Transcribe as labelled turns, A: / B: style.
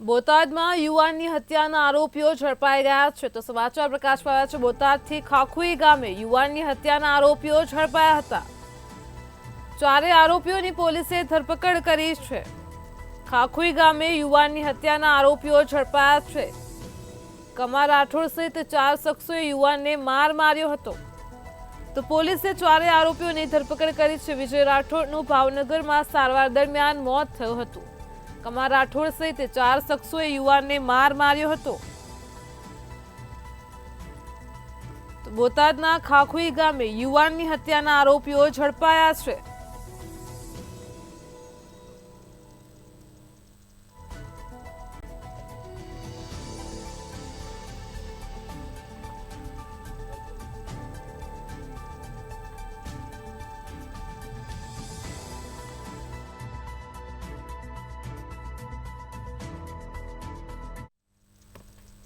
A: બોટાદમાં યુવાનની હત્યાના આરોપીઓ ઝડપાઈ ગયા છે તો સમાચાર પ્રકાશ પામ્યા છે। બોટાદથી ખાખુઈ ગામે યુવાનની હત્યાના આરોપીઓ ઝડપાયા હતા। ચારે આરોપીઓની પોલીસે ધરપકડ કરી છે। ખાખુઈ ગામે યુવાનની હત્યાના આરોપીઓ ઝડપાયા છે। કમા રાઠોડ સહિત 4 શખ્સોએ યુવાનને માર માર્યો હતો તો પોલીસે ચારે આરોપીઓની ધરપકડ કરી છે। વિજય રાઠોડનું ભાવનગરમાં સારવાર દરમિયાન મોત થયું હતું। કમા રાઠોડ સહિત 4 શખ્સોએ યુવાનને માર માર્યો હતો। તો બોટાદના ખાખુઈ ગામે યુવાનની હત્યાના આરોપીઓ ઝડપાયા છે।